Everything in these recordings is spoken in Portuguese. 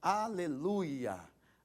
Aleluia!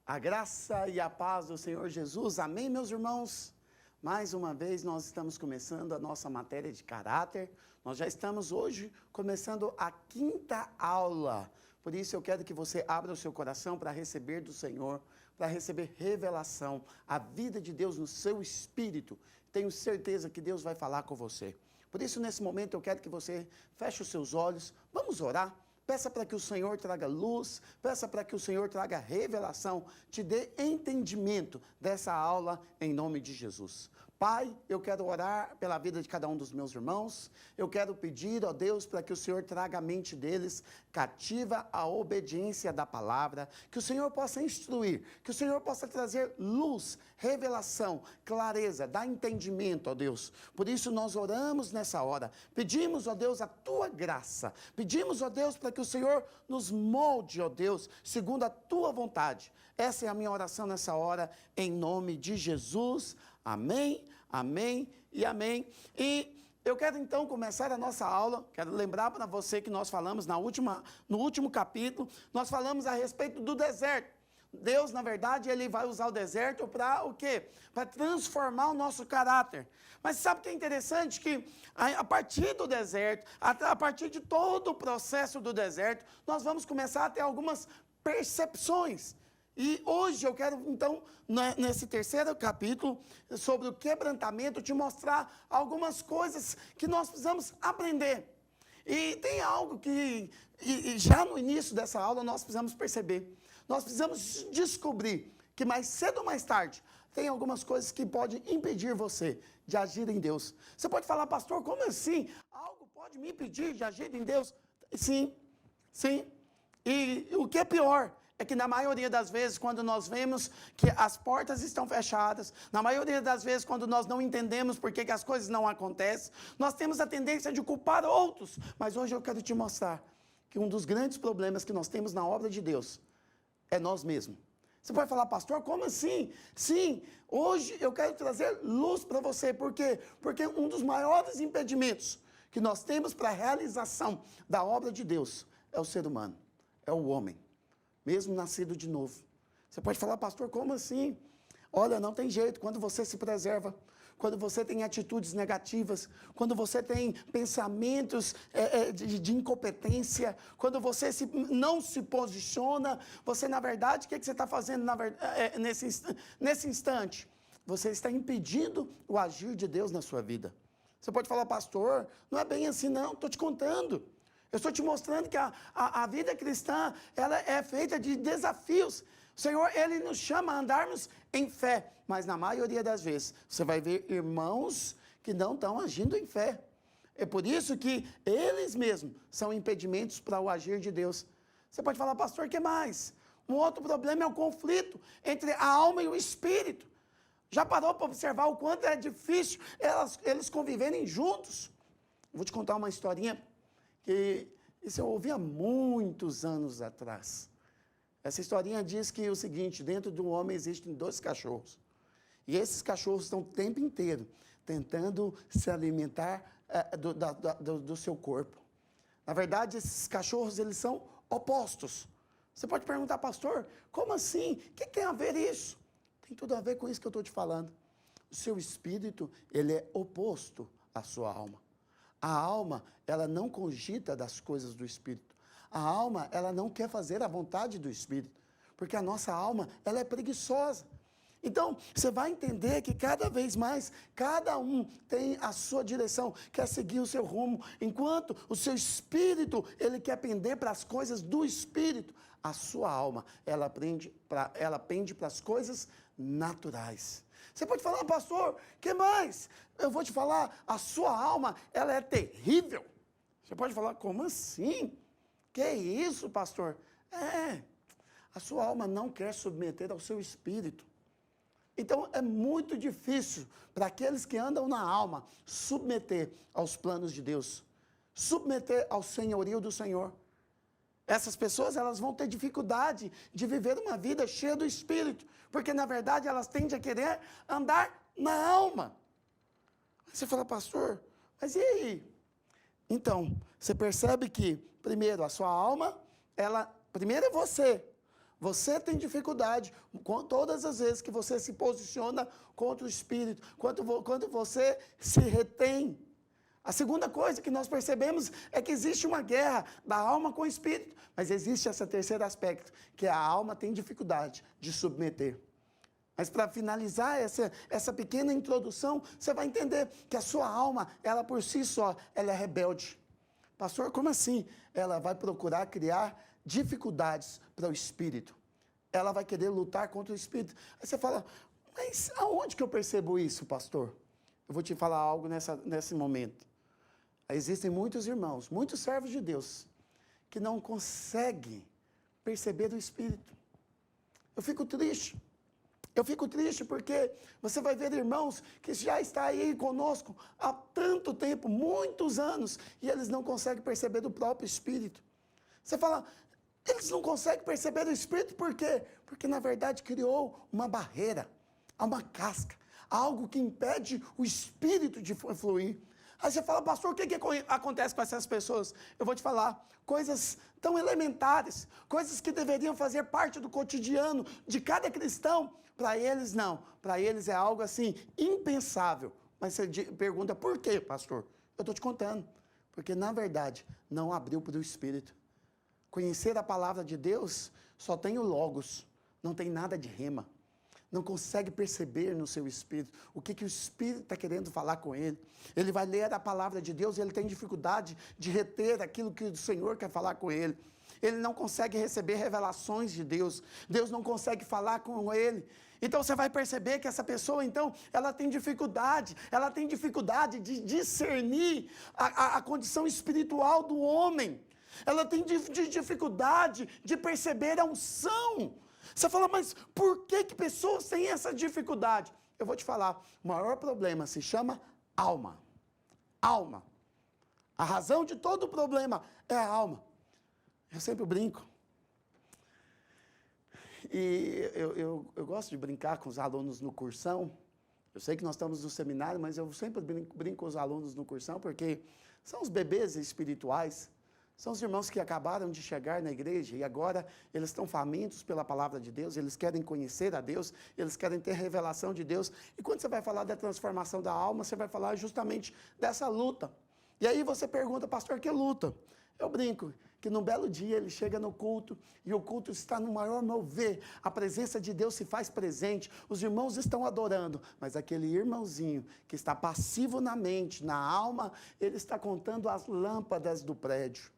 A graça e a paz do Senhor Jesus. Amém, meus irmãos? Mais uma vez nós estamos começando a nossa matéria de caráter. Nós já estamos hoje começando a 5ª aula. Por isso eu quero que você abra o seu coração para receber do Senhor, para receber revelação, a vida de Deus no seu espírito. Tenho certeza que Deus vai falar com você. Por isso, nesse momento, eu quero que você feche os seus olhos. Vamos orar. Peça para que o Senhor traga luz, peça para que o Senhor traga revelação, te dê entendimento dessa aula em nome de Jesus. Pai, eu quero orar pela vida de cada um dos meus irmãos, eu quero pedir, ó Deus, para que o Senhor traga a mente deles cativa à obediência da palavra, que o Senhor possa instruir, que o Senhor possa trazer luz, revelação, clareza, dar entendimento, ó Deus. Por isso nós oramos nessa hora, pedimos, ó Deus, a Tua graça, pedimos, ó Deus, para que o Senhor nos molde, ó Deus, segundo a Tua vontade. Essa é a minha oração nessa hora, em nome de Jesus. Amém, amém e amém. E eu quero então começar a nossa aula. Quero lembrar para você que nós falamos no último capítulo, nós falamos a respeito do deserto. Deus, na verdade, Ele vai usar o deserto para o quê? Para transformar o nosso caráter. Mas sabe o que é interessante? Que a partir do deserto, a partir de todo o processo do deserto, nós vamos começar a ter algumas percepções. E hoje eu quero, então, nesse 3º capítulo, sobre o quebrantamento, te mostrar algumas coisas que nós precisamos aprender. E tem algo que, já no início dessa aula, nós precisamos perceber. Nós precisamos descobrir que mais cedo ou mais tarde, tem algumas coisas que podem impedir você de agir em Deus. Você pode falar, pastor, como assim? Algo pode me impedir de agir em Deus? Sim, sim. E o que é pior é que na maioria das vezes, quando nós vemos que as portas estão fechadas, na maioria das vezes, quando nós não entendemos por que as coisas não acontecem, nós temos a tendência de culpar outros. Mas hoje eu quero te mostrar que um dos grandes problemas que nós temos na obra de Deus é nós mesmos. Você pode falar, pastor, como assim? Sim, hoje eu quero trazer luz para você. Por quê? Porque um dos maiores impedimentos que nós temos para a realização da obra de Deus é o ser humano, é o homem. Mesmo nascido de novo. Você pode falar, pastor, como assim? Olha, não tem jeito, quando você se preserva, quando você tem atitudes negativas, quando você tem pensamentos de incompetência, quando você não se posiciona, você, na verdade, o que você está fazendo nesse instante? Você está impedindo o agir de Deus na sua vida. Você pode falar, pastor, não é bem assim não, estou te contando. Eu estou te mostrando que a vida cristã, ela é feita de desafios. O Senhor, Ele nos chama a andarmos em fé. Mas na maioria das vezes, você vai ver irmãos que não estão agindo em fé. É por isso que eles mesmos são impedimentos para o agir de Deus. Você pode falar, pastor, o que mais? Um outro problema é o conflito entre a alma e o espírito. Já parou para observar o quanto é difícil eles conviverem juntos? Vou te contar uma historinha que isso eu ouvi há muitos anos atrás. Essa historinha diz que o seguinte, dentro do homem existem 2 cachorros. E esses cachorros estão o tempo inteiro tentando se alimentar do seu corpo. Na verdade, esses cachorros, eles são opostos. Você pode perguntar, pastor, como assim? O que tem a ver isso? Tem tudo a ver com isso que eu estou te falando. O seu espírito, ele é oposto à sua alma. A alma, ela não cogita das coisas do Espírito. A alma, ela não quer fazer a vontade do Espírito. Porque a nossa alma, ela é preguiçosa. Então, você vai entender que cada vez mais, cada um tem a sua direção, quer seguir o seu rumo. Enquanto o seu espírito, ele quer pender para as coisas do Espírito. A sua alma, ela pende para as coisas naturais. Você pode falar, pastor, o que mais? Eu vou te falar, a sua alma, ela é terrível. Você pode falar, como assim? Que isso, pastor? A sua alma não quer submeter ao seu espírito. Então, é muito difícil para aqueles que andam na alma submeter aos planos de Deus, submeter ao senhorio do Senhor. Essas pessoas, elas vão ter dificuldade de viver uma vida cheia do Espírito, porque, na verdade, elas tendem a querer andar na alma. Você fala, pastor, mas e aí? Então, você percebe que, primeiro, a sua alma, primeiro é você. Você tem dificuldade todas as vezes que você se posiciona contra o Espírito, quando você se retém. A segunda coisa que nós percebemos é que existe uma guerra da alma com o Espírito, mas existe esse terceiro aspecto, que a alma tem dificuldade de submeter. Mas para finalizar essa pequena introdução, você vai entender que a sua alma, ela por si só, ela é rebelde. Pastor, como assim? Ela vai procurar criar dificuldades para o Espírito. Ela vai querer lutar contra o Espírito. Aí você fala, mas aonde que eu percebo isso, pastor? Eu vou te falar algo nesse momento. Existem muitos irmãos, muitos servos de Deus, que não conseguem perceber o Espírito. Eu fico triste. Eu fico triste porque você vai ver irmãos que já estão aí conosco há tanto tempo, muitos anos, e eles não conseguem perceber do próprio Espírito. Você fala, eles não conseguem perceber o Espírito por quê? Porque na verdade criou uma barreira, uma casca, algo que impede o Espírito de fluir. Aí você fala, pastor, o que acontece com essas pessoas? Eu vou te falar, coisas tão elementares, coisas que deveriam fazer parte do cotidiano de cada cristão, para eles não, para eles é algo assim, impensável. Mas você pergunta, por quê, pastor? Eu estou te contando, porque na verdade não abriu para o Espírito. Conhecer a palavra de Deus só tem o Logos, não tem nada de rema. Não consegue perceber no seu espírito o que o Espírito está querendo falar com ele. Ele vai ler a palavra de Deus e ele tem dificuldade de reter aquilo que o Senhor quer falar com ele. Ele não consegue receber revelações de Deus. Deus não consegue falar com ele. Então você vai perceber que essa pessoa, então, ela tem dificuldade de discernir a condição espiritual do homem. Ela tem dificuldade de perceber a unção. Você fala, mas por que pessoas têm essa dificuldade? Eu vou te falar, o maior problema se chama alma. Alma. A razão de todo o problema é a alma. Eu sempre brinco. E eu gosto de brincar com os alunos no cursão. Eu sei que nós estamos no seminário, mas eu sempre brinco com os alunos no cursão, porque são os bebês espirituais. São os irmãos que acabaram de chegar na igreja e agora eles estão famintos pela palavra de Deus, eles querem conhecer a Deus, eles querem ter revelação de Deus. E quando você vai falar da transformação da alma, você vai falar justamente dessa luta. E aí você pergunta, pastor, que luta? Eu brinco que num belo dia ele chega no culto e o culto está no maior mover, a presença de Deus se faz presente, os irmãos estão adorando, mas aquele irmãozinho que está passivo na mente, na alma, ele está contando as lâmpadas do prédio.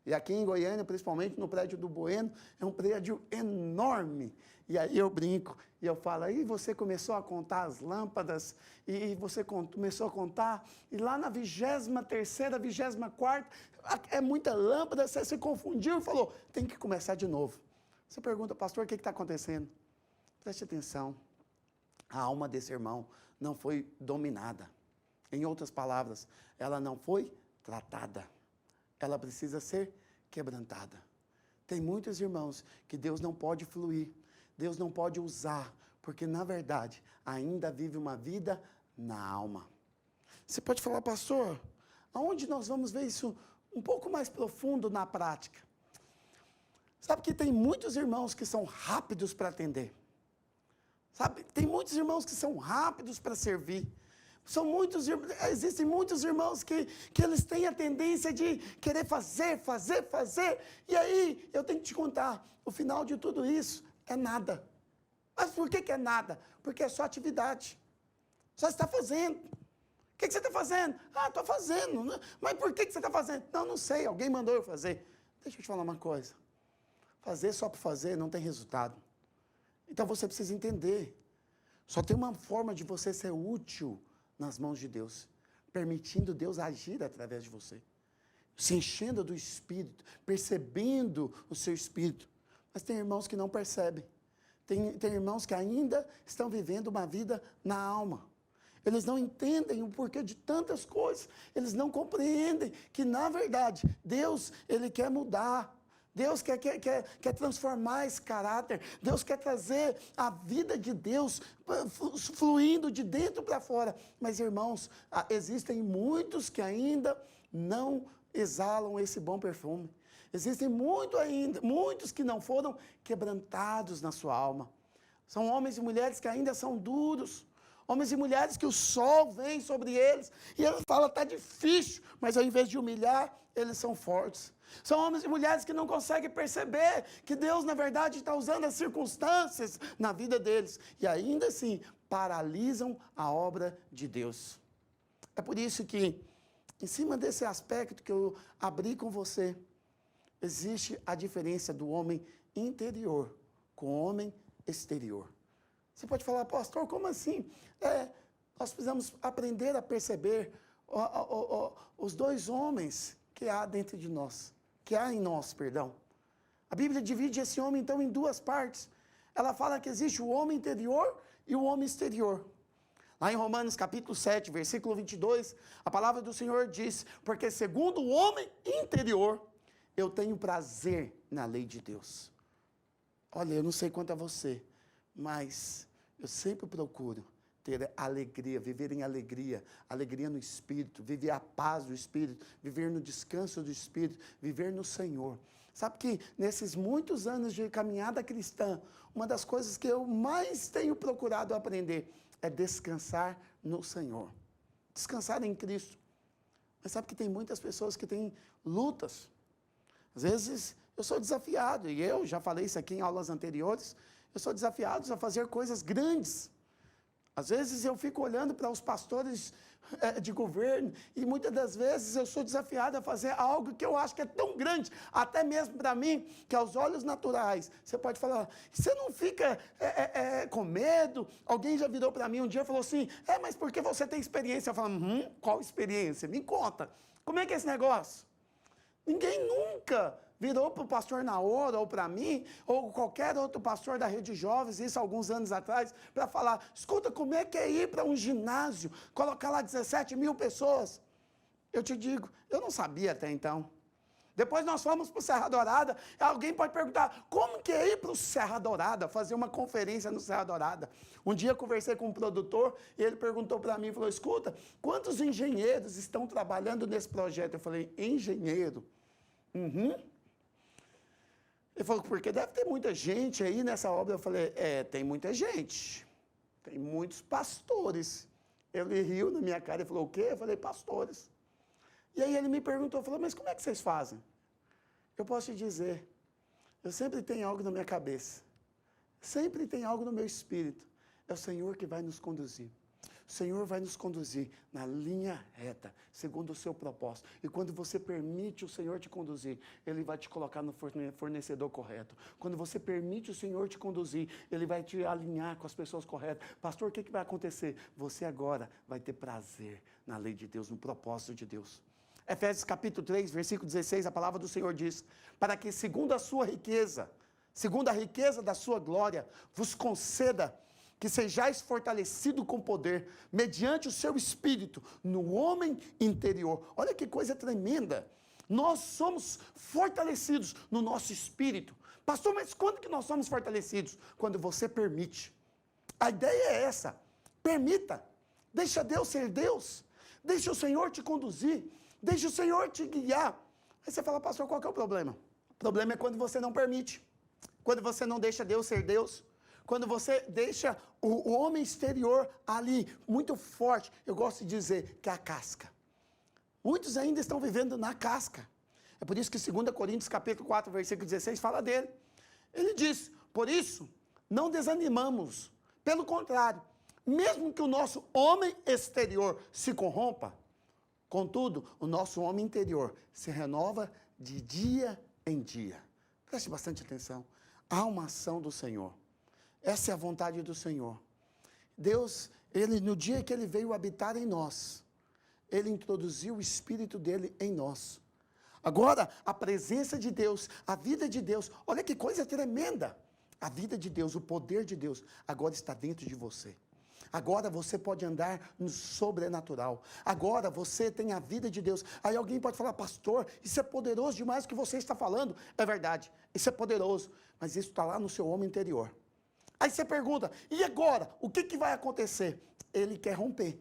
E aqui em Goiânia, principalmente no prédio do Bueno, é um prédio enorme. E aí eu brinco, e eu falo, aí você começou a contar as lâmpadas, e você começou a contar, e lá na 23ª, 24ª, é muita lâmpada, você se confundiu e falou, tem que começar de novo. Você pergunta, pastor, o que está acontecendo? Preste atenção, a alma desse irmão não foi dominada. Em outras palavras, ela não foi tratada. Ela precisa ser quebrantada. Tem muitos irmãos que Deus não pode fluir, Deus não pode usar, porque na verdade ainda vive uma vida na alma. Você pode falar, pastor, aonde nós vamos ver isso um pouco mais profundo na prática? Sabe que tem muitos irmãos que são rápidos para atender. Sabe, tem muitos irmãos que são rápidos para servir. Existem muitos irmãos que eles têm a tendência de querer fazer, e aí eu tenho que te contar, o final de tudo isso é nada. Mas por que é nada? Porque é só atividade, só está fazendo. O que você está fazendo? Ah, estou fazendo, mas por que você está fazendo? Não sei, alguém mandou eu fazer. Deixa eu te falar uma coisa, fazer só por fazer não tem resultado. Então você precisa entender, só tem uma forma de você ser útil nas mãos de Deus, permitindo Deus agir através de você, se enchendo do Espírito, percebendo o seu Espírito. Mas tem irmãos que não percebem, tem irmãos que ainda estão vivendo uma vida na alma, eles não entendem o porquê de tantas coisas, eles não compreendem que na verdade, Deus, Ele quer mudar, Deus quer transformar esse caráter, Deus quer trazer a vida de Deus fluindo de dentro para fora. Mas, irmãos, existem muitos que ainda não exalam esse bom perfume. Existem muitos que não foram quebrantados na sua alma. São homens e mulheres que ainda são duros. Homens e mulheres que o sol vem sobre eles. E ele fala, está difícil. Mas ao invés de humilhar, eles são fortes. São homens e mulheres que não conseguem perceber que Deus, na verdade, está usando as circunstâncias na vida deles. E ainda assim, paralisam a obra de Deus. É por isso que, em cima desse aspecto que eu abri com você, existe a diferença do homem interior com o homem exterior. Você pode falar, pastor, como assim? Nós precisamos aprender a perceber os dois homens que há dentro de nós, que há em nós, perdão. A Bíblia divide esse homem, então, em duas partes. Ela fala que existe o homem interior e o homem exterior. Lá em Romanos capítulo 7, versículo 22, a palavra do Senhor diz, porque segundo o homem interior, eu tenho prazer na lei de Deus. Olha, eu não sei quanto a você, mas eu sempre procuro ter alegria, viver em alegria, alegria no Espírito, viver a paz do Espírito, viver no descanso do Espírito, viver no Senhor. Sabe que nesses muitos anos de caminhada cristã, uma das coisas que eu mais tenho procurado aprender é descansar no Senhor, descansar em Cristo. Mas sabe que tem muitas pessoas que têm lutas. Às vezes eu sou desafiado, e eu já falei isso aqui em aulas anteriores, eu sou desafiado a fazer coisas grandes. Às vezes eu fico olhando para os pastores de governo e muitas das vezes eu sou desafiado a fazer algo que eu acho que é tão grande, até mesmo para mim, que aos olhos naturais, você pode falar, você não fica com medo? Alguém já virou para mim um dia e falou assim, mas porque você tem experiência? Eu falo, qual experiência? Me conta, como é que é esse negócio? Ninguém nunca virou para o pastor Naor, ou para mim, ou qualquer outro pastor da Rede Jovens, isso alguns anos atrás, para falar, escuta, como é que é ir para um ginásio, colocar lá 17 mil pessoas? Eu te digo, eu não sabia até então. Depois nós fomos para o Serra Dourada, alguém pode perguntar, como que é ir para o Serra Dourada, fazer uma conferência no Serra Dourada? Um dia eu conversei com um produtor, e ele perguntou para mim, falou, escuta, quantos engenheiros estão trabalhando nesse projeto? Eu falei, engenheiro? Ele falou, porque deve ter muita gente aí nessa obra. Eu falei, tem muita gente, tem muitos pastores. Ele riu na minha cara e falou, o quê? Eu falei, pastores. E aí ele me perguntou, falou, mas como é que vocês fazem? Eu posso te dizer, eu sempre tenho algo na minha cabeça, sempre tem algo no meu espírito, é o Senhor que vai nos conduzir. O Senhor vai nos conduzir na linha reta, segundo o seu propósito. E quando você permite o Senhor te conduzir, Ele vai te colocar no fornecedor correto. Quando você permite o Senhor te conduzir, Ele vai te alinhar com as pessoas corretas. Pastor, o que vai acontecer? Você agora vai ter prazer na lei de Deus, no propósito de Deus. Efésios capítulo 3, versículo 16, a palavra do Senhor diz, para que segundo a sua riqueza, segundo a riqueza da sua glória, vos conceda que sejais fortalecido com poder, mediante o seu espírito, no homem interior. Olha que coisa tremenda. Nós somos fortalecidos no nosso espírito. Pastor, mas quando que nós somos fortalecidos? Quando você permite. A ideia é essa. Permita. Deixa Deus ser Deus. Deixa o Senhor te conduzir. Deixa o Senhor te guiar. Aí você fala, pastor, qual que é o problema? O problema é quando você não permite. Quando você não deixa Deus ser Deus. Quando você deixa o homem exterior ali, muito forte, eu gosto de dizer que é a casca. Muitos ainda estão vivendo na casca. É por isso que 2 Coríntios capítulo 4, versículo 16, fala dele. Ele diz, por isso, não desanimamos. Pelo contrário, mesmo que o nosso homem exterior se corrompa, contudo, o nosso homem interior se renova de dia em dia. Preste bastante atenção. Há uma ação do Senhor. Essa é a vontade do Senhor. Deus, no dia que Ele veio habitar em nós, Ele introduziu o Espírito dEle em nós. Agora, a presença de Deus, a vida de Deus, olha que coisa tremenda. A vida de Deus, o poder de Deus, agora está dentro de você. Agora você pode andar no sobrenatural. Agora você tem a vida de Deus. Aí alguém pode falar, pastor, isso é poderoso demais o que você está falando. É verdade, isso é poderoso, mas isso está lá no seu homem interior. Aí você pergunta, e agora? O que vai acontecer? Ele quer romper,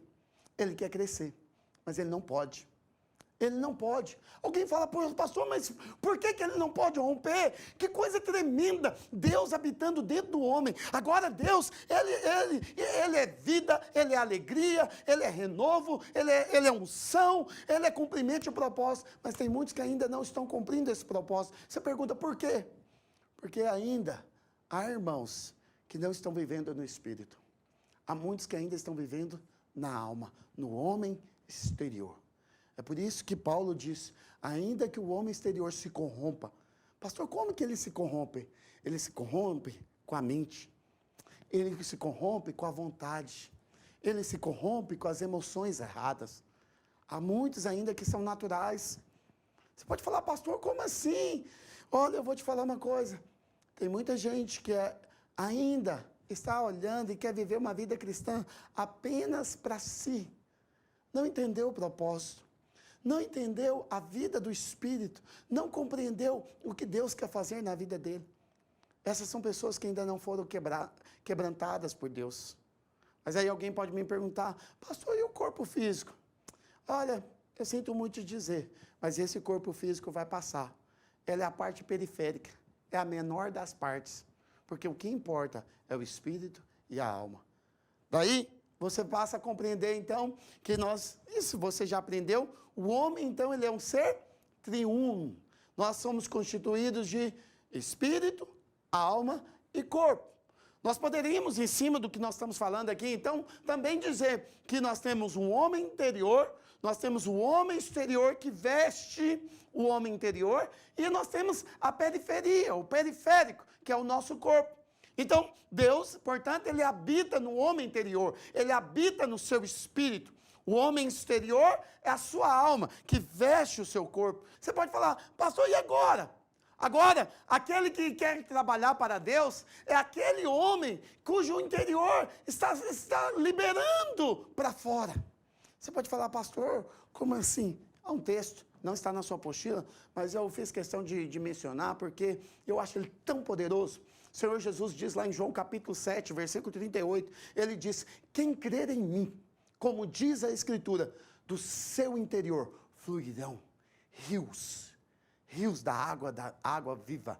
ele quer crescer, mas ele não pode. Ele não pode. Alguém fala, pastor, mas por que ele não pode romper? Que coisa tremenda, Deus habitando dentro do homem. Agora Deus, ele é vida, ele é alegria, ele é renovo, ele é unção, ele é cumprimento de propósito. Mas tem muitos que ainda não estão cumprindo esse propósito. Você pergunta, por quê? Porque ainda há irmãos que não estão vivendo no Espírito. Há muitos que ainda estão vivendo na alma, no homem exterior. É por isso que Paulo diz, ainda que o homem exterior se corrompa. Pastor, como que ele se corrompe? Ele se corrompe com a mente. Ele se corrompe com a vontade. Ele se corrompe com as emoções erradas. Há muitos ainda que são naturais. Você pode falar, pastor, como assim? Olha, eu vou te falar uma coisa. Tem muita gente que ainda está olhando e quer viver uma vida cristã apenas para si. Não entendeu o propósito. Não entendeu a vida do Espírito, não compreendeu o que Deus quer fazer na vida dele. Essas são pessoas que ainda não foram quebrantadas por Deus. Mas aí alguém pode me perguntar, pastor, e o corpo físico? Olha, eu sinto muito te dizer, mas esse corpo físico vai passar. Ela é a parte periférica, é a menor das partes, porque o que importa é o Espírito e a alma. Daí, você passa a compreender, então, que isso você já aprendeu, o homem, então, ele é um ser triuno. Nós somos constituídos de espírito, alma e corpo. Nós poderíamos, em cima do que nós estamos falando aqui, então, também dizer que nós temos um homem interior, nós temos o homem exterior que veste o homem interior, e nós temos a periferia, o periférico, que é o nosso corpo. Então, Deus, portanto, ele habita no homem interior, ele habita no seu espírito. O homem exterior é a sua alma, que veste o seu corpo. Você pode falar, pastor, e agora? Agora, aquele que quer trabalhar para Deus é aquele homem cujo interior está liberando para fora. Você pode falar, pastor, como assim? Há um texto, não está na sua apostila, mas eu fiz questão de mencionar, porque eu acho ele tão poderoso. O Senhor Jesus diz lá em João capítulo 7, versículo 38, ele diz, quem crer em mim, como diz a Escritura, do seu interior fluirão rios da água viva.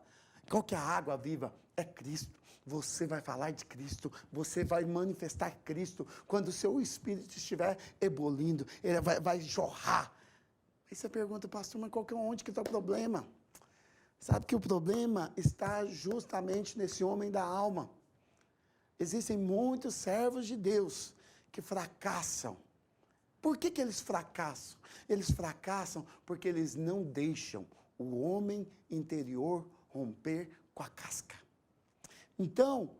Qual que é a água viva? É Cristo. Você vai falar de Cristo, você vai manifestar Cristo, quando o seu espírito estiver ebulindo, ele vai jorrar. Aí você pergunta, pastor, mas onde que está o problema? Sabe que o problema está justamente nesse homem da alma. Existem muitos servos de Deus que fracassam. Por que eles fracassam? Eles fracassam porque eles não deixam o homem interior romper com a casca. Então,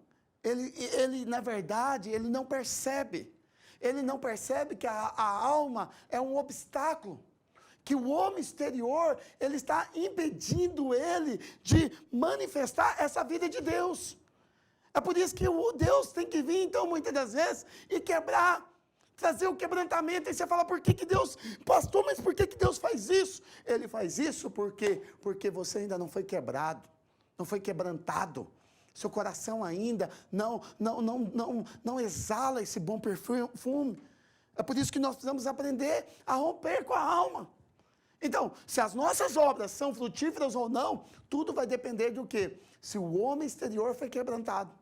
ele na verdade, ele não percebe. Ele não percebe que a alma é um obstáculo. Que o homem exterior, ele está impedindo ele de manifestar essa vida de Deus. É por isso que o Deus tem que vir, então, muitas das vezes, e quebrar, trazer o quebrantamento. E você fala, por que Deus, pastor, mas por que Deus faz isso? Ele faz isso porque você ainda não foi quebrado, não foi quebrantado. Seu coração ainda não exala esse bom perfume. É por isso que nós precisamos aprender a romper com a alma. Então, se as nossas obras são frutíferas ou não, tudo vai depender do quê? Se o homem exterior foi quebrantado.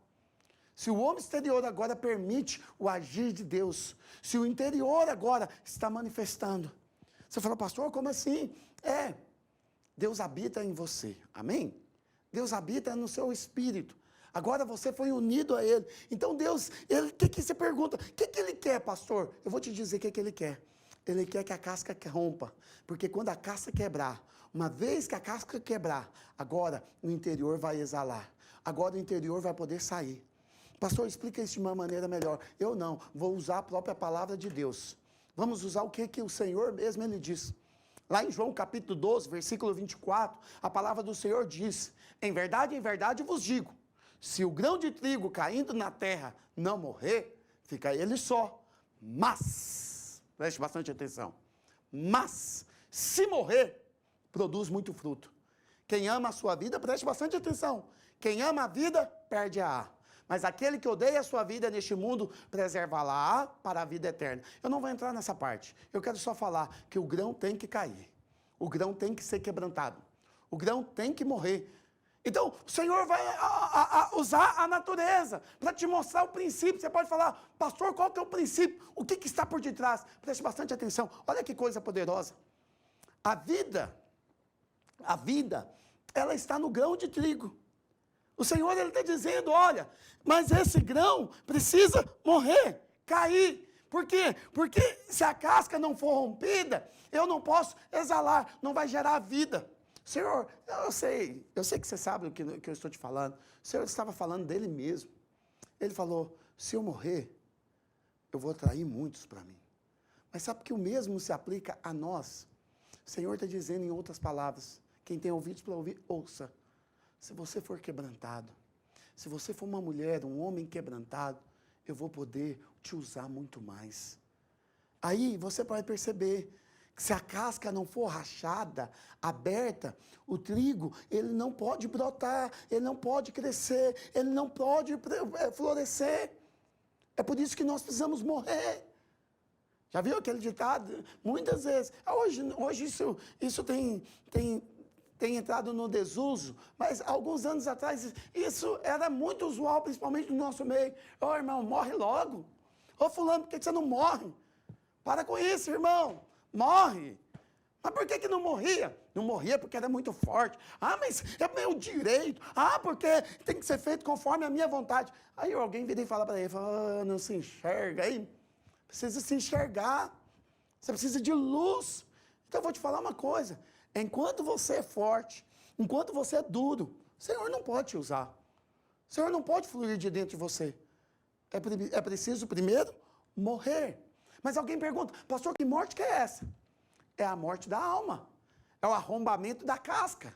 Se o homem exterior agora permite o agir de Deus. Se o interior agora está manifestando. Você fala, pastor, como assim? Deus habita em você. Amém? Deus habita no seu espírito. Agora você foi unido a Ele. Então Deus, o que você pergunta? O que Ele quer, pastor? Eu vou te dizer o que Ele quer. Ele quer que a casca rompa, porque quando a casca quebrar, uma vez que a casca quebrar, agora o interior vai exalar, agora o interior vai poder sair. Pastor, explica isso de uma maneira melhor. Eu não, vou usar a própria palavra de Deus. Vamos usar o que o Senhor mesmo, Ele diz. Lá em João capítulo 12, versículo 24, a palavra do Senhor diz, em verdade vos digo, se o grão de trigo caindo na terra não morrer, fica ele só, mas... Preste bastante atenção. Mas, se morrer, produz muito fruto. Quem ama a sua vida, preste bastante atenção. Quem ama a vida, perde a. Mas aquele que odeia a sua vida neste mundo, preserva-la para a vida eterna. Eu não vou entrar nessa parte. Eu quero só falar que o grão tem que cair. O grão tem que ser quebrantado. O grão tem que morrer. Então, o Senhor vai usar a natureza para te mostrar o princípio. Você pode falar, pastor, qual que é o princípio? O que está por detrás? Preste bastante atenção. Olha que coisa poderosa. A vida, ela está no grão de trigo. O Senhor, Ele está dizendo, olha, mas esse grão precisa morrer, cair. Por quê? Porque se a casca não for rompida, eu não posso exalar, não vai gerar vida. Senhor, eu sei que você sabe o que eu estou te falando. O Senhor estava falando dele mesmo. Ele falou, se eu morrer, eu vou atrair muitos para mim. Mas sabe que o mesmo se aplica a nós? O Senhor está dizendo em outras palavras, quem tem ouvidos para ouvir, ouça. Se você for quebrantado, se você for uma mulher, um homem quebrantado, eu vou poder te usar muito mais. Aí você vai perceber que se a casca não for rachada, aberta, o trigo, ele não pode brotar, ele não pode crescer, ele não pode florescer. É por isso que nós precisamos morrer. Já viu aquele ditado? Muitas vezes. Hoje isso tem entrado no desuso, mas alguns anos atrás isso era muito usual, principalmente no nosso meio. Ô irmão, morre logo. Ô fulano, por que você não morre? Para com isso, irmão. Morre. Mas por que não morria? Não morria porque era muito forte. Ah, mas é meu direito. Ah, porque tem que ser feito conforme a minha vontade. Aí alguém vira e fala para ele, não se enxerga aí. Precisa se enxergar. Você precisa de luz. Então eu vou te falar uma coisa. Enquanto você é forte, enquanto você é duro, o Senhor não pode te usar. O Senhor não pode fluir de dentro de você. É preciso primeiro morrer. Mas alguém pergunta, pastor, que morte que é essa? É a morte da alma. É o arrombamento da casca.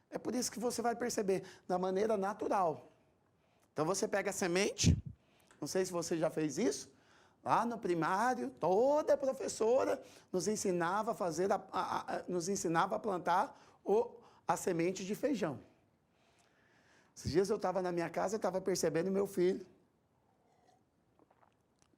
É por isso que você vai perceber, da maneira natural. Então você pega a semente, não sei se você já fez isso, lá no primário, toda professora nos ensinava a fazer, nos ensinava a plantar a semente de feijão. Esses dias eu estava na minha casa, eu estava percebendo meu filho.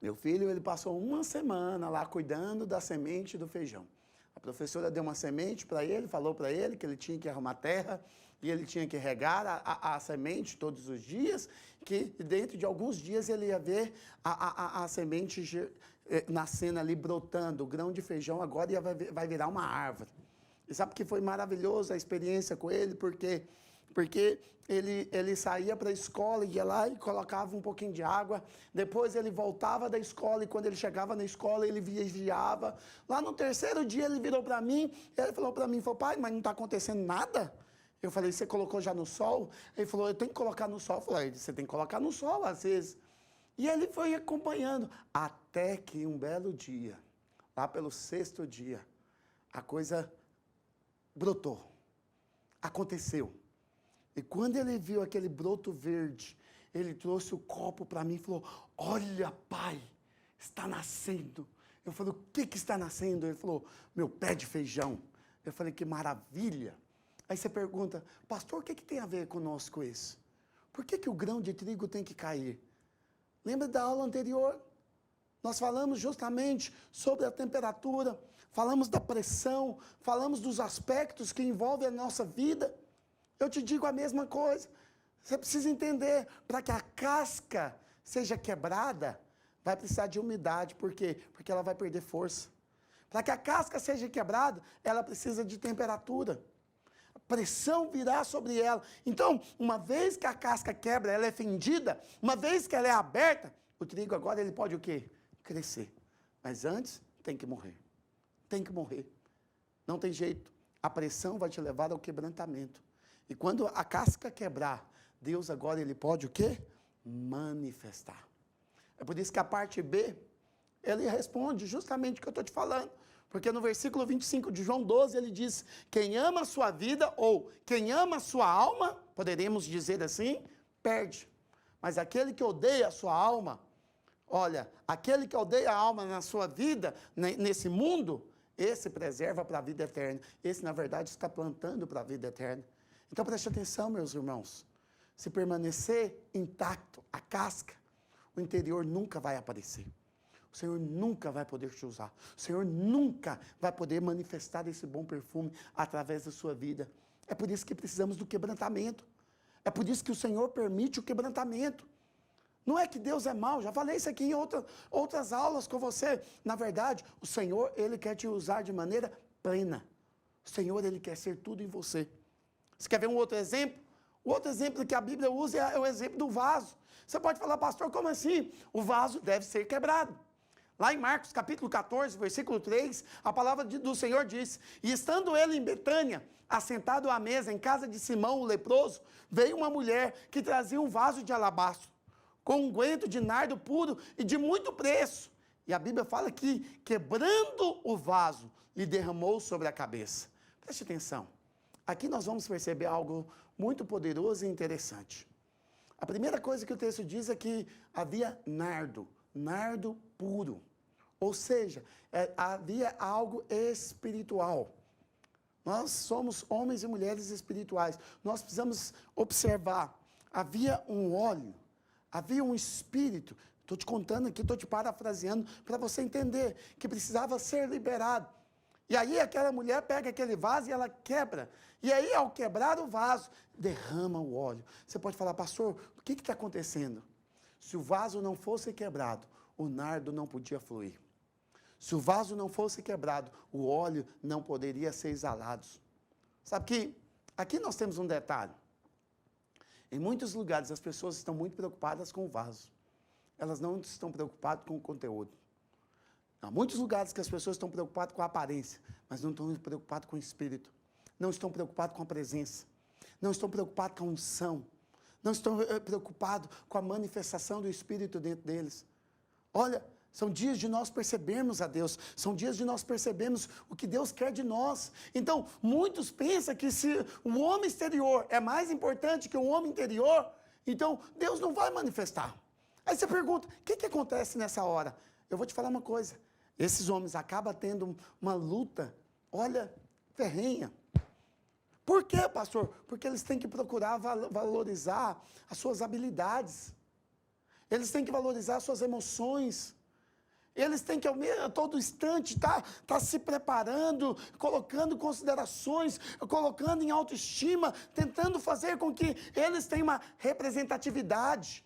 Meu filho, ele passou uma semana lá cuidando da semente do feijão. A professora deu uma semente para ele, falou para ele que ele tinha que arrumar terra e ele tinha que regar a semente todos os dias, que dentro de alguns dias ele ia ver a semente nascendo ali, brotando. O grão de feijão agora vai virar uma árvore. E sabe que foi maravilhoso a experiência com ele, porque ele saía para a escola, ia lá e colocava um pouquinho de água, depois ele voltava da escola e quando ele chegava na escola ele vigiava. Lá no terceiro dia ele virou para mim, ele falou para mim, pai, mas não está acontecendo nada? Eu falei, você colocou já no sol? Ele falou, eu tenho que colocar no sol. Eu falei, você tem que colocar no sol às vezes. E ele foi acompanhando, até que um belo dia, lá pelo sexto dia, a coisa brotou, aconteceu. E quando ele viu aquele broto verde, ele trouxe o copo para mim e falou, olha, pai, está nascendo. Eu falei, o que está nascendo? Ele falou, meu pé de feijão. Eu falei, que maravilha. Aí você pergunta, pastor, o que tem a ver conosco isso? Por que o grão de trigo tem que cair? Lembra da aula anterior? Nós falamos justamente sobre a temperatura, falamos da pressão, falamos dos aspectos que envolvem a nossa vida. Eu te digo a mesma coisa. Você precisa entender, para que a casca seja quebrada, vai precisar de umidade. Por quê? Porque ela vai perder força. Para que a casca seja quebrada, ela precisa de temperatura. A pressão virá sobre ela. Então, uma vez que a casca quebra, ela é fendida, uma vez que ela é aberta, o trigo agora ele pode o quê? Crescer. Mas antes, tem que morrer. Tem que morrer. Não tem jeito. A pressão vai te levar ao quebrantamento. E quando a casca quebrar, Deus agora ele pode o quê? Manifestar. É por isso que a parte B, ele responde justamente o que eu estou te falando. Porque no versículo 25 de João 12, ele diz, quem ama a sua vida, ou quem ama a sua alma, poderíamos dizer assim, perde. Mas aquele que odeia a sua alma, olha, aquele que odeia a alma na sua vida, nesse mundo, esse preserva para a vida eterna. Esse, na verdade, está plantando para a vida eterna. Então, preste atenção, meus irmãos. se permanecer intacto, a casca, o interior nunca vai aparecer. O Senhor nunca vai poder te usar. O Senhor nunca vai poder manifestar esse bom perfume através da sua vida. É por isso que precisamos do quebrantamento. É por isso que o Senhor permite o quebrantamento. Não é que Deus é mau, já falei isso aqui em outras aulas com você. Na verdade, o Senhor, Ele quer te usar de maneira plena. O Senhor, Ele quer ser tudo em você. Você quer ver um outro exemplo? O outro exemplo que a Bíblia usa é o exemplo do vaso. Você pode falar, pastor, como assim? O vaso deve ser quebrado. Lá em Marcos capítulo 14, versículo 3, a palavra do Senhor diz: e estando ele em Betânia, assentado à mesa em casa de Simão, o leproso, veio uma mulher que trazia um vaso de alabastro, com unguento de nardo puro e de muito preço. E a Bíblia fala que, quebrando o vaso, lhe derramou sobre a cabeça. Preste atenção. Aqui nós vamos perceber algo muito poderoso e interessante. A primeira coisa que o texto diz é que havia nardo puro. Ou seja, havia algo espiritual. Nós somos homens e mulheres espirituais. Nós precisamos observar. Havia um óleo, havia um espírito. Estou te contando aqui, estou te parafraseando para você entender que precisava ser liberado. E aí aquela mulher pega aquele vaso e ela quebra. E aí, ao quebrar o vaso, derrama o óleo. Você pode falar, pastor, o que está acontecendo? Se o vaso não fosse quebrado, o nardo não podia fluir. Se o vaso não fosse quebrado, o óleo não poderia ser exalado. Sabe que aqui nós temos um detalhe. Em muitos lugares as pessoas estão muito preocupadas com o vaso. Elas não estão preocupadas com o conteúdo. Há muitos lugares que as pessoas estão preocupadas com a aparência, mas não estão preocupadas com o espírito. Não estão preocupadas com a presença. Não estão preocupados com a unção. Não estão preocupados com a manifestação do Espírito dentro deles. Olha, são dias de nós percebermos a Deus. São dias de nós percebermos o que Deus quer de nós. Então, muitos pensam que se o homem exterior é mais importante que o homem interior, então Deus não vai manifestar. Aí você pergunta, o que acontece nessa hora? Eu vou te falar uma coisa. Esses homens acabam tendo uma luta, olha, ferrenha. Por quê, pastor? Porque eles têm que procurar valorizar as suas habilidades. Eles têm que valorizar as suas emoções. Eles têm que, a todo instante, tá se preparando, colocando considerações, colocando em autoestima, tentando fazer com que eles tenham uma representatividade,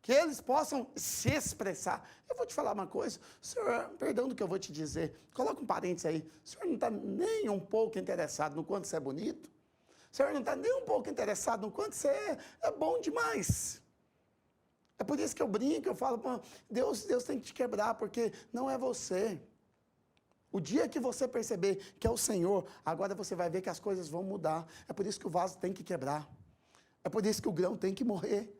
que eles possam se expressar. Eu vou te falar uma coisa, senhor, perdão do que eu vou te dizer, coloca um parênteses aí, o senhor não está nem um pouco interessado no quanto você é bonito? O senhor não está nem um pouco interessado no quanto você é bom demais? É por isso que eu brinco, eu falo, Deus tem que te quebrar, porque não é você. O dia que você perceber que é o Senhor, agora você vai ver que as coisas vão mudar. É por isso que o vaso tem que quebrar. É por isso que o grão tem que morrer.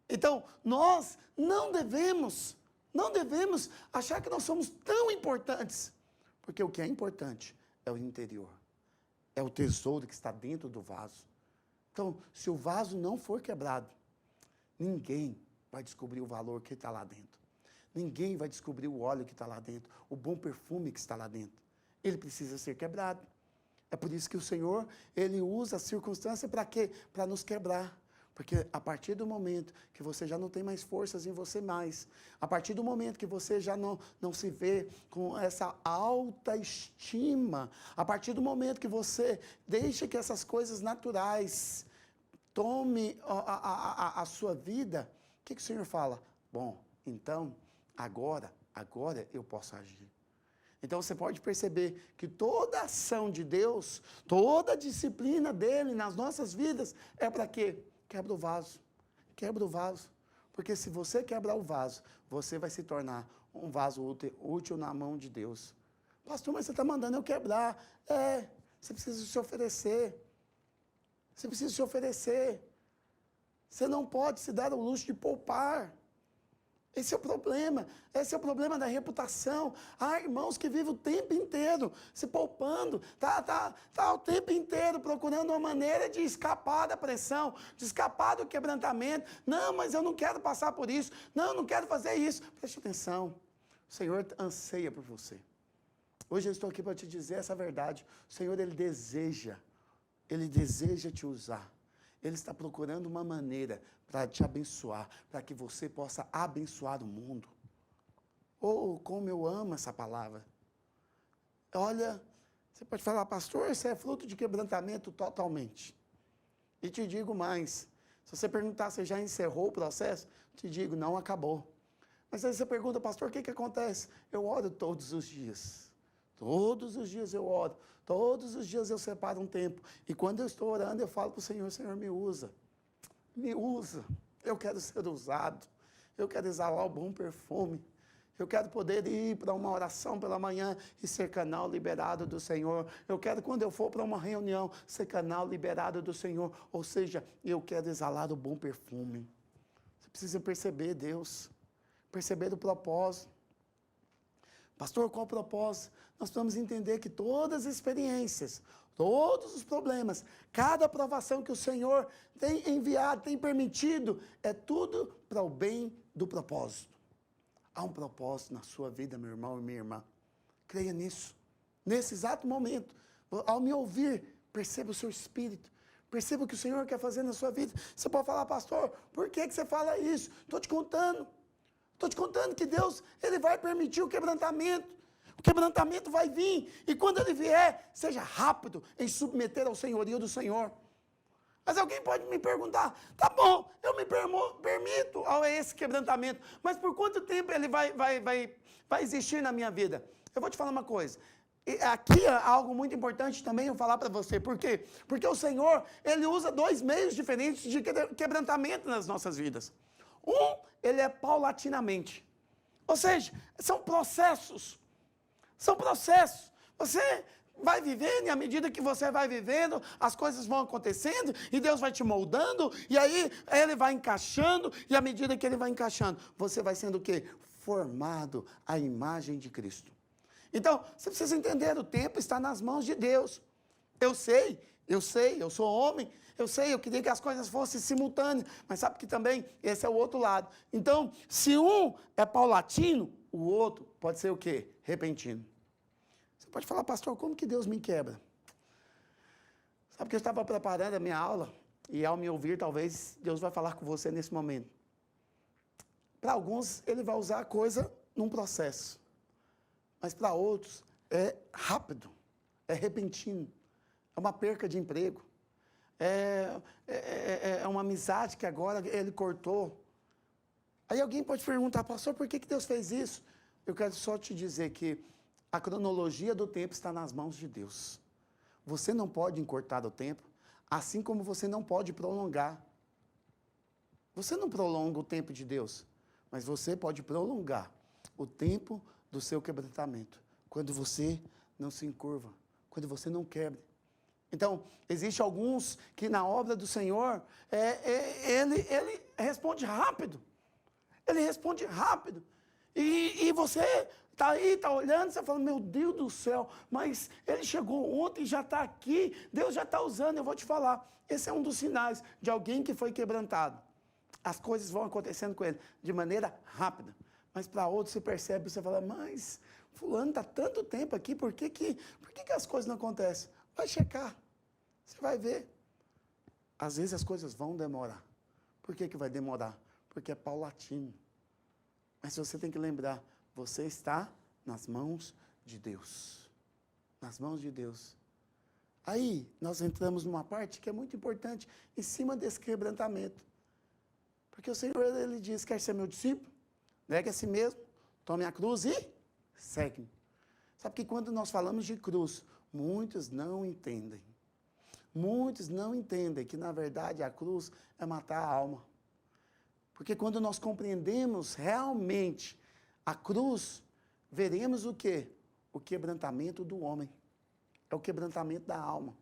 Então, nós não devemos achar que nós somos tão importantes, porque o que é importante é o interior. É o tesouro que está dentro do vaso. Então, se o vaso não for quebrado, ninguém vai descobrir o valor que está lá dentro. Ninguém vai descobrir o óleo que está lá dentro, o bom perfume que está lá dentro. Ele precisa ser quebrado. É por isso que o Senhor, Ele usa a circunstância para quê? Para nos quebrar. Porque a partir do momento que você já não tem mais forças em você mais, a partir do momento que você já não se vê com essa alta estima, a partir do momento que você deixa que essas coisas naturais tome a sua vida, o que o Senhor fala? Bom, então, agora eu posso agir. Então, você pode perceber que toda ação de Deus, toda a disciplina dEle nas nossas vidas, é para quê? Quebra o vaso. Quebra o vaso. Porque se você quebrar o vaso, você vai se tornar um vaso útil na mão de Deus. Pastor, mas você está mandando eu quebrar. Você precisa se oferecer. Você precisa se oferecer. Você não pode se dar o luxo de poupar. Esse é o problema da reputação. Há irmãos que vivem o tempo inteiro se poupando, tá o tempo inteiro procurando uma maneira de escapar da pressão, de escapar do quebrantamento. Não, mas eu não quero passar por isso. Não, eu não quero fazer isso. Preste atenção, o Senhor anseia por você. Hoje eu estou aqui para te dizer essa verdade. O Senhor, Ele deseja te usar. Ele está procurando uma maneira para te abençoar, para que você possa abençoar o mundo. Oh, como eu amo essa palavra. Olha, você pode falar, pastor, isso é fruto de quebrantamento totalmente. E te digo mais, se você perguntar se já encerrou o processo, te digo, não acabou. Mas aí você pergunta, pastor, o que acontece? Eu oro todos os dias. Todos os dias eu oro. Todos os dias eu separo um tempo. E quando eu estou orando, eu falo para o Senhor, Senhor, me usa. Me usa. Eu quero ser usado. Eu quero exalar o bom perfume. Eu quero poder ir para uma oração pela manhã e ser canal liberado do Senhor. Eu quero, quando eu for para uma reunião, ser canal liberado do Senhor. Ou seja, eu quero exalar o bom perfume. Você precisa perceber Deus. Perceber o propósito. Pastor, qual o propósito? Nós precisamos entender que todas as experiências, todos os problemas, cada aprovação que o Senhor tem enviado, tem permitido, é tudo para o bem do propósito. Há um propósito na sua vida, meu irmão e minha irmã. Creia nisso. Nesse exato momento, ao me ouvir, perceba o seu espírito. Perceba o que o Senhor quer fazer na sua vida. Você pode falar, pastor, por que você fala isso? Estou te contando. Estou te contando que Deus, Ele vai permitir o quebrantamento. O quebrantamento vai vir. E quando Ele vier, seja rápido em submeter ao senhorio do Senhor. Mas alguém pode me perguntar, tá bom, eu me permito a esse quebrantamento, mas por quanto tempo ele vai existir na minha vida? Eu vou te falar uma coisa. Aqui é algo muito importante também eu falar para você. Por quê? Porque o Senhor, Ele usa dois meios diferentes de quebrantamento nas nossas vidas. Ele é paulatinamente. Ou seja, são processos. São processos. Você vai vivendo e à medida que você vai vivendo, as coisas vão acontecendo e Deus vai te moldando e aí Ele vai encaixando e à medida que Ele vai encaixando, você vai sendo o quê? Formado à imagem de Cristo. Então, você precisa entender, o tempo está nas mãos de Deus. Eu sei, eu sou homem, eu queria que as coisas fossem simultâneas, mas sabe que também esse é o outro lado. Então, se um é paulatino, o outro pode ser o quê? Repentino. Você pode falar, pastor, como que Deus me quebra? Sabe que eu estava preparando a minha aula, e ao me ouvir, talvez Deus vai falar com você nesse momento. Para alguns, Ele vai usar a coisa num processo. Mas para outros, é rápido, é repentino. É uma perca de emprego. É uma amizade que agora Ele cortou. Aí alguém pode perguntar, pastor, por que Deus fez isso? Eu quero só te dizer que a cronologia do tempo está nas mãos de Deus. Você não pode encurtar o tempo, assim como você não pode prolongar. Você não prolonga o tempo de Deus, mas você pode prolongar o tempo do seu quebrantamento, quando você não se encurva, quando você não quebra. Então, existe alguns que na obra do Senhor, ele responde rápido. Ele responde rápido. E você está aí, está olhando, você fala, meu Deus do céu, mas ele chegou ontem e já está aqui, Deus já está usando, eu vou te falar. Esse é um dos sinais de alguém que foi quebrantado. As coisas vão acontecendo com ele de maneira rápida. Mas para outros você percebe, você fala, mas fulano está tanto tempo aqui, por que as coisas não acontecem? Vai checar, você vai ver. Às vezes as coisas vão demorar. Por que vai demorar? Porque é paulatino. Mas você tem que lembrar, você está nas mãos de Deus. Nas mãos de Deus. Aí, nós entramos numa parte que é muito importante, em cima desse quebrantamento. Porque o Senhor, Ele diz, quer ser meu discípulo? Negue a si mesmo, tome a cruz e segue-me. Sabe que quando nós falamos de cruz, muitos não entendem. Muitos não entendem que, na verdade, a cruz é matar a alma. Porque quando nós compreendemos realmente a cruz, veremos o quê? O quebrantamento do homem. É o quebrantamento da alma.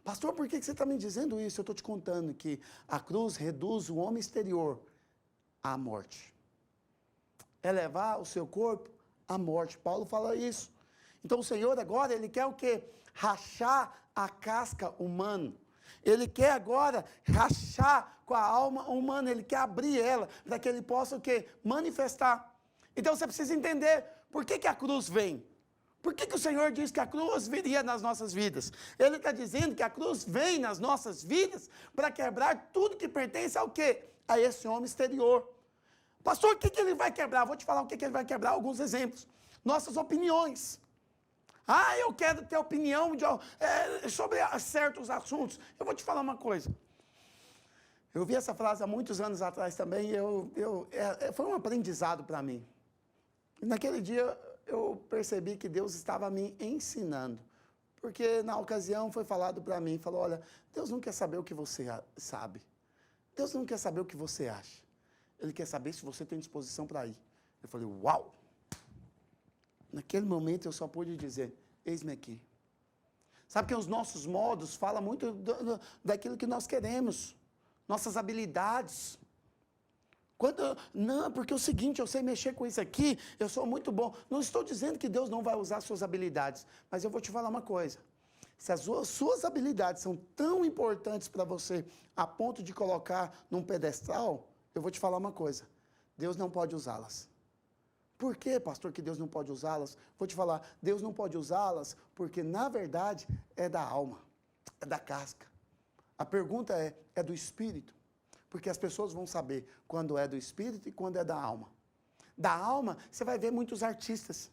Pastor, por que você está me dizendo isso? Eu estou te contando que a cruz reduz o homem exterior à morte. É levar o seu corpo à morte. Paulo fala isso. Então o Senhor agora, Ele quer o quê? Rachar a casca humana. Ele quer agora rachar com a alma humana. Ele quer abrir ela para que Ele possa o quê? Manifestar. Então você precisa entender por que a cruz vem. Por que o Senhor diz que a cruz viria nas nossas vidas? Ele está dizendo que a cruz vem nas nossas vidas para quebrar tudo que pertence ao quê? A esse homem exterior. Pastor, o que ele vai quebrar? Vou te falar o que ele vai quebrar, alguns exemplos. Nossas opiniões. Ah, eu quero ter opinião sobre certos assuntos. Eu vou te falar uma coisa. Eu vi essa frase há muitos anos atrás também e foi um aprendizado para mim. E naquele dia eu percebi que Deus estava me ensinando. Porque na ocasião foi falado para mim, falou, olha, Deus não quer saber o que você sabe. Deus não quer saber o que você acha. Ele quer saber se você tem disposição para ir. Eu falei, uau! Naquele momento eu só pude dizer, eis-me aqui. Sabe que os nossos modos falam muito daquilo que nós queremos. Nossas habilidades. Não, porque é o seguinte, eu sei mexer com isso aqui, eu sou muito bom. Não estou dizendo que Deus não vai usar suas habilidades, mas eu vou te falar uma coisa. Se as suas habilidades são tão importantes para você, a ponto de colocar num pedestal, eu vou te falar uma coisa. Deus não pode usá-las. Por que, pastor, que Deus não pode usá-las? Vou te falar, Deus não pode usá-las porque, na verdade, é da alma, é da casca. A pergunta é do espírito? Porque as pessoas vão saber quando é do espírito e quando é da alma. Da alma, você vai ver muitos artistas.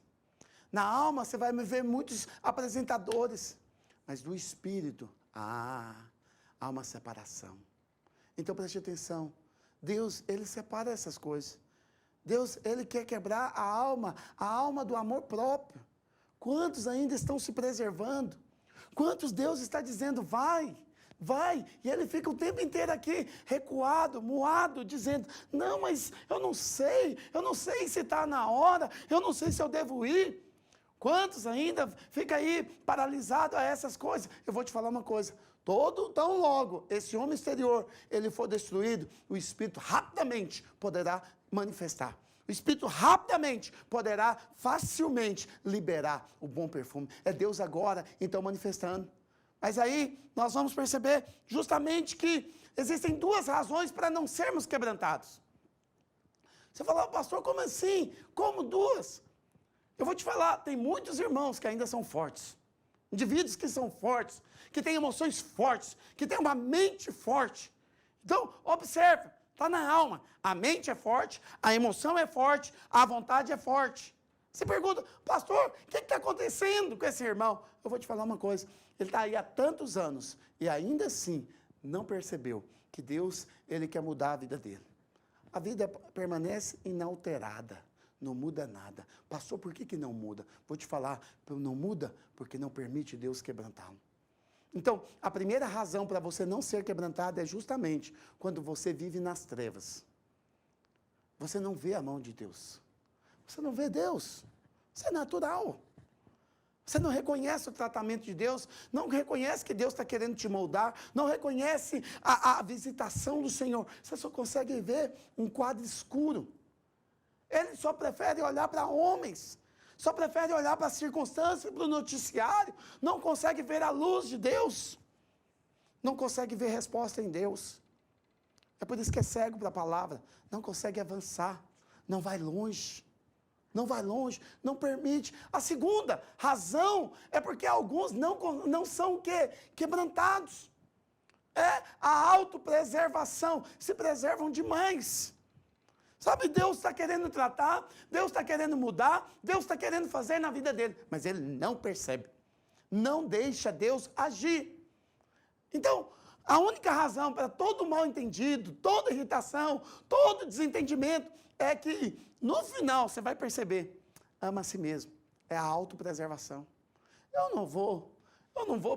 Na alma, você vai ver muitos apresentadores. Mas do espírito, há uma separação. Então, preste atenção. Deus, Ele separa essas coisas. Deus, Ele quer quebrar a alma do amor próprio. Quantos ainda estão se preservando? Quantos Deus está dizendo, vai, e ele fica o tempo inteiro aqui, recuado, moado, dizendo, não, mas eu não sei se está na hora, eu não sei se eu devo ir. Quantos ainda fica aí paralisado a essas coisas? Eu vou te falar uma coisa, tão logo esse homem exterior, ele for destruído, o Espírito rapidamente poderá manifestar. O Espírito rapidamente poderá facilmente liberar o bom perfume. É Deus agora, então, manifestando. Mas aí nós vamos perceber justamente que existem duas razões para não sermos quebrantados. Você fala, pastor, como assim? Como duas? Eu vou te falar, tem muitos irmãos que ainda são fortes. Indivíduos que são fortes, que têm emoções fortes, que têm uma mente forte. Então, observe, está na alma. A mente é forte, a emoção é forte, a vontade é forte. Você pergunta, pastor, o que está acontecendo com esse irmão? Eu vou te falar uma coisa, ele está aí há tantos anos e ainda assim não percebeu que Deus, Ele quer mudar a vida dele. A vida permanece inalterada, não muda nada. Pastor, por que não muda? Vou te falar, não muda porque não permite Deus quebrantá-lo. Então, a primeira razão para você não ser quebrantado é justamente quando você vive nas trevas. Você não vê a mão de Deus. Você não vê Deus. Isso é natural. Você não reconhece o tratamento de Deus, não reconhece que Deus está querendo te moldar, não reconhece a visitação do Senhor. Você só consegue ver um quadro escuro. Ele só prefere olhar para homens, só prefere olhar para as circunstâncias, para o noticiário, não consegue ver a luz de Deus, não consegue ver resposta em Deus. É por isso que é cego para a palavra, não consegue avançar, não vai longe. Não vai longe, não permite. A segunda razão é porque alguns não são o quê? Quebrantados. É a autopreservação, se preservam demais. Sabe, Deus está querendo tratar, Deus está querendo mudar, Deus está querendo fazer na vida dele, mas ele não percebe, não deixa Deus agir. Então, a única razão para todo mal entendido, toda irritação, todo desentendimento, é que no final você vai perceber, ama a si mesmo, é a autopreservação. Eu não vou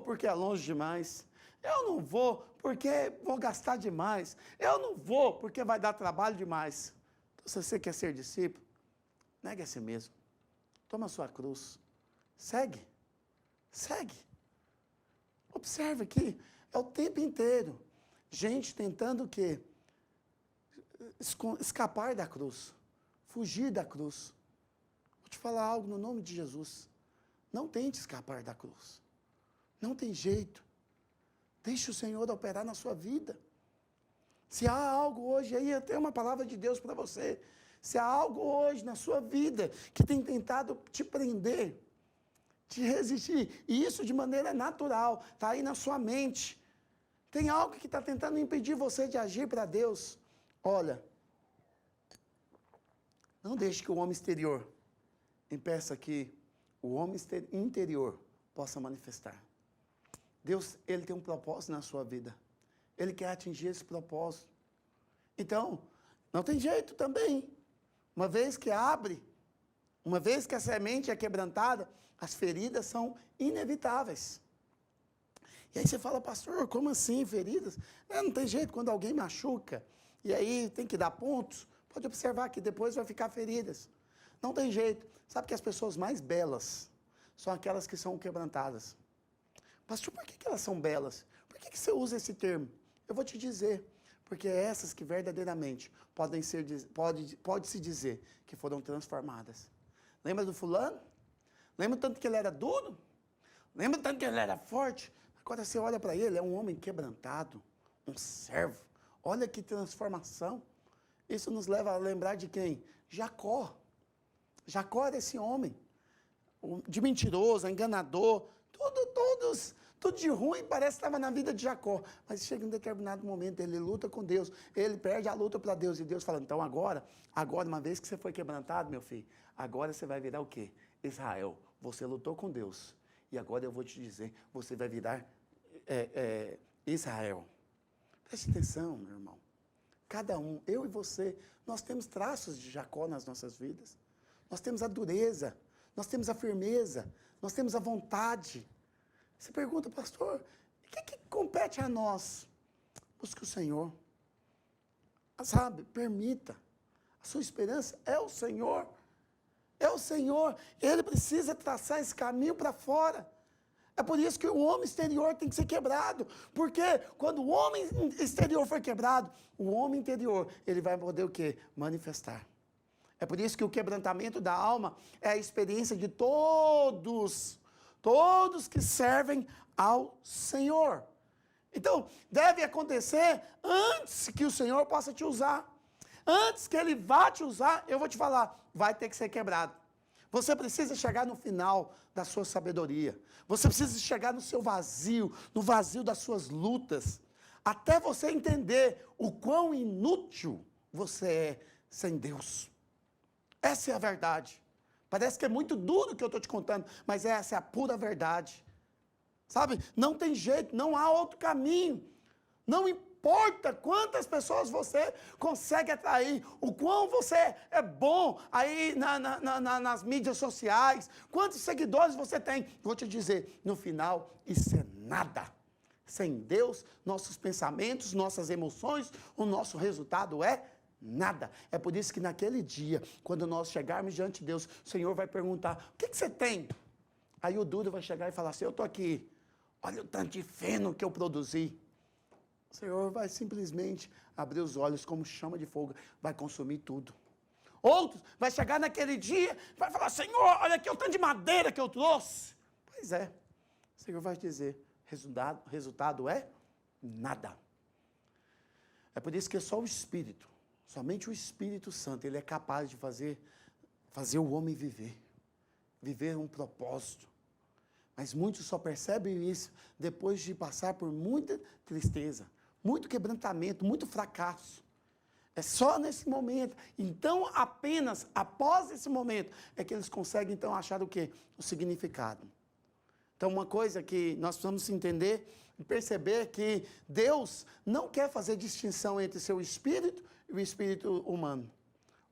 porque é longe demais, eu não vou porque vou gastar demais, eu não vou porque vai dar trabalho demais. Então, se você quer ser discípulo, negue a si mesmo, toma a sua cruz, segue. Observe aqui, é o tempo inteiro, gente tentando o quê? Escapar da cruz, fugir da cruz. Vou te falar algo no nome de Jesus. Não tente escapar da cruz. Não tem jeito. Deixe o Senhor operar na sua vida. Se há algo hoje aí, eu tenho uma palavra de Deus para você. Se há algo hoje na sua vida que tem tentado te prender, de resistir. E isso de maneira natural, está aí na sua mente. Tem algo que está tentando impedir você de agir para Deus. Olha, não deixe que o homem exterior impeça que o homem interior possa manifestar. Deus, Ele tem um propósito na sua vida. Ele quer atingir esse propósito. Então, não tem jeito também. Uma vez que abre, uma vez que a semente é quebrantada, as feridas são inevitáveis. E aí você fala, pastor, como assim feridas? Não tem jeito, quando alguém machuca, e aí tem que dar pontos, pode observar que depois vai ficar feridas. Não tem jeito. Sabe que as pessoas mais belas são aquelas que são quebrantadas. Pastor, por que elas são belas? Por que você usa esse termo? Eu vou te dizer, porque é essas que verdadeiramente pode-se dizer que foram transformadas. Lembra do fulano? Lembra tanto que ele era duro? Lembra tanto que ele era forte? Agora você olha para ele, é um homem quebrantado, um servo. Olha que transformação. Isso nos leva a lembrar de quem? Jacó. Jacó era esse homem, de mentiroso, enganador, tudo de ruim parece que estava na vida de Jacó. Mas chega um determinado momento, ele luta com Deus, ele perde a luta para Deus, e Deus fala, então agora, uma vez que você foi quebrantado, meu filho, agora você vai virar o quê? Israel, você lutou com Deus, e agora eu vou te dizer, você vai virar Israel. Preste atenção, meu irmão. Cada um, eu e você, nós temos traços de Jacó nas nossas vidas. Nós temos a dureza, nós temos a firmeza, nós temos a vontade. Você pergunta, pastor, o que compete a nós? Busque o Senhor. Sabe, permita. A sua esperança é o Senhor. É o Senhor. Ele precisa traçar esse caminho para fora. É por isso que o homem exterior tem que ser quebrado. Porque quando o homem exterior for quebrado, o homem interior, ele vai poder o quê? Manifestar. É por isso que o quebrantamento da alma é a experiência de todos que servem ao Senhor. Então, deve acontecer antes que o Senhor possa te usar. Antes que Ele vá te usar, eu vou te falar, vai ter que ser quebrado. Você precisa chegar no final da sua sabedoria. Você precisa chegar no seu vazio, no vazio das suas lutas, até você entender o quão inútil você é sem Deus. Essa é a verdade. Parece que é muito duro o que eu estou te contando, mas essa é a pura verdade. Sabe? Não tem jeito, não há outro caminho. Não importa quantas pessoas você consegue atrair, o quão você é bom aí nas mídias sociais, quantos seguidores você tem. Vou te dizer, no final, isso é nada. Sem Deus, nossos pensamentos, nossas emoções, o nosso resultado é nada. É por isso que naquele dia, quando nós chegarmos diante de Deus, o Senhor vai perguntar, o que você tem? Aí o duro vai chegar e falar assim, eu estou aqui, olha o tanto de feno que eu produzi. O Senhor vai simplesmente abrir os olhos como chama de fogo, vai consumir tudo. Outros vai chegar naquele dia, vai falar, Senhor, olha aqui o tanto de madeira que eu trouxe. Pois é, o Senhor vai dizer, resultado é nada. É por isso que é só o Espírito, somente o Espírito Santo, ele é capaz de fazer o homem viver um propósito. Mas muitos só percebem isso depois de passar por muita tristeza, muito quebrantamento, muito fracasso. É só nesse momento. Então, apenas após esse momento, é que eles conseguem, então, achar o quê? O significado. Então, uma coisa que nós precisamos entender e perceber que Deus não quer fazer distinção entre seu espírito e o espírito humano.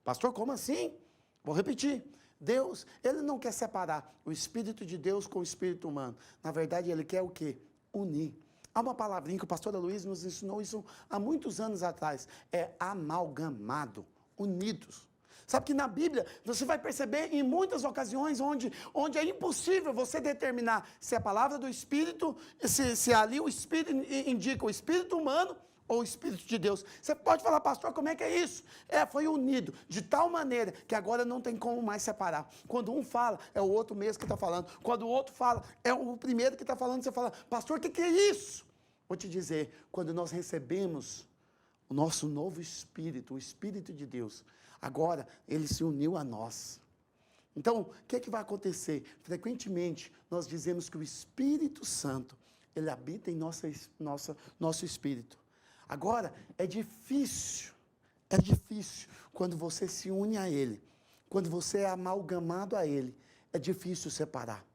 Pastor, como assim? Vou repetir. Deus, Ele não quer separar o Espírito de Deus com o Espírito humano. Na verdade, Ele quer o quê? Unir. Há uma palavrinha que o pastor Luiz nos ensinou isso há muitos anos atrás. É amalgamado, unidos. Sabe que na Bíblia, você vai perceber em muitas ocasiões onde é impossível você determinar se a palavra do Espírito, se ali o Espírito indica o Espírito humano, ou o Espírito de Deus. Você pode falar, pastor, como é que é isso? Foi unido, de tal maneira que agora não tem como mais separar. Quando um fala, é o outro mesmo que está falando. Quando o outro fala, é o primeiro que está falando. Você fala, pastor, o que é isso? Vou te dizer, quando nós recebemos o nosso novo Espírito, o Espírito de Deus, agora ele se uniu a nós. Então, o que vai acontecer? Frequentemente, nós dizemos que o Espírito Santo, ele habita em nosso espírito. Agora, é difícil quando você se une a ele, quando você é amalgamado a ele, é difícil separar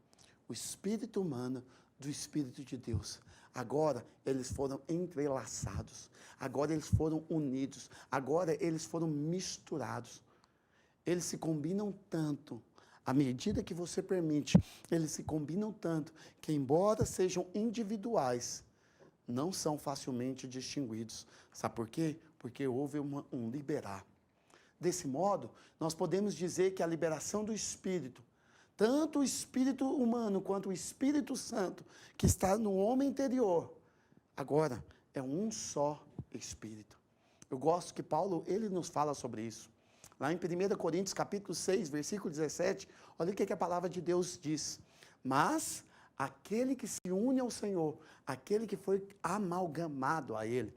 o espírito humano do Espírito de Deus. Agora eles foram entrelaçados, agora eles foram unidos, agora eles foram misturados. Eles se combinam tanto, à medida que você permite, eles se combinam tanto, que embora sejam individuais, não são facilmente distinguidos. Sabe por quê? Porque houve um liberar. Desse modo, nós podemos dizer que a liberação do Espírito, tanto o Espírito humano quanto o Espírito Santo, que está no homem interior, agora é um só Espírito. Eu gosto que Paulo, ele nos fala sobre isso. Lá em 1 Coríntios, capítulo 6, versículo 17, olha o que a palavra de Deus diz. Mas aquele que se une ao Senhor, aquele que foi amalgamado a Ele,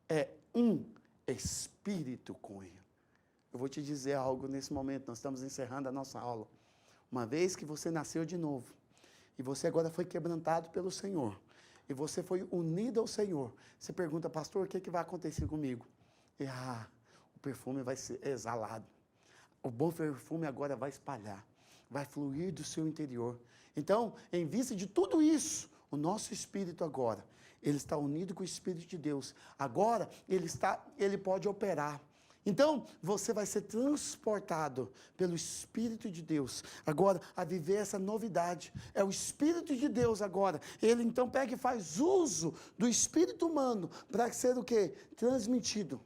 é um Espírito com Ele. Eu vou te dizer algo nesse momento, nós estamos encerrando a nossa aula. Uma vez que você nasceu de novo, e você agora foi quebrantado pelo Senhor, e você foi unido ao Senhor, você pergunta, pastor, o que vai acontecer comigo? E, o perfume vai ser exalado. O bom perfume agora vai espalhar, vai fluir do seu interior. Então, em vista de tudo isso, o nosso espírito agora, ele está unido com o Espírito de Deus. Agora, ele pode operar. Então, você vai ser transportado pelo Espírito de Deus, agora, a viver essa novidade. É o Espírito de Deus agora. Ele, então, pega e faz uso do Espírito humano para ser o quê? Transmitido.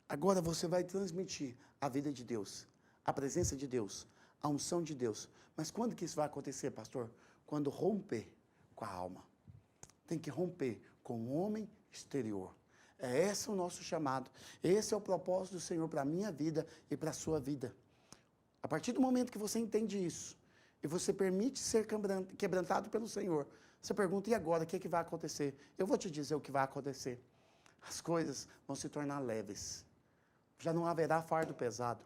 Agora você vai transmitir a vida de Deus, a presença de Deus, a unção de Deus. Mas quando que isso vai acontecer, pastor? Quando romper com a alma. Tem que romper com o homem exterior. Esse é o nosso chamado. Esse é o propósito do Senhor para a minha vida e para a sua vida. A partir do momento que você entende isso, e você permite ser quebrantado pelo Senhor, você pergunta, e agora, o que vai acontecer? Eu vou te dizer o que vai acontecer. As coisas vão se tornar leves. Já não haverá fardo pesado.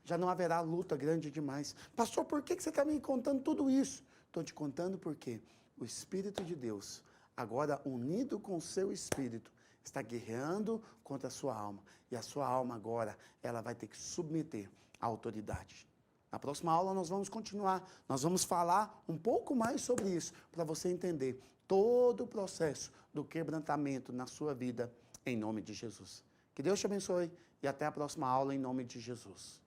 Já não haverá luta grande demais. Pastor, por que você está me contando tudo isso? Estou te contando porque o Espírito de Deus, agora unido com o seu Espírito, está guerreando contra a sua alma. E a sua alma agora, ela vai ter que submeter à autoridade. Na próxima aula nós vamos continuar. Nós vamos falar um pouco mais sobre isso, para você entender todo o processo do quebrantamento na sua vida, em nome de Jesus. Que Deus te abençoe e até a próxima aula, em nome de Jesus.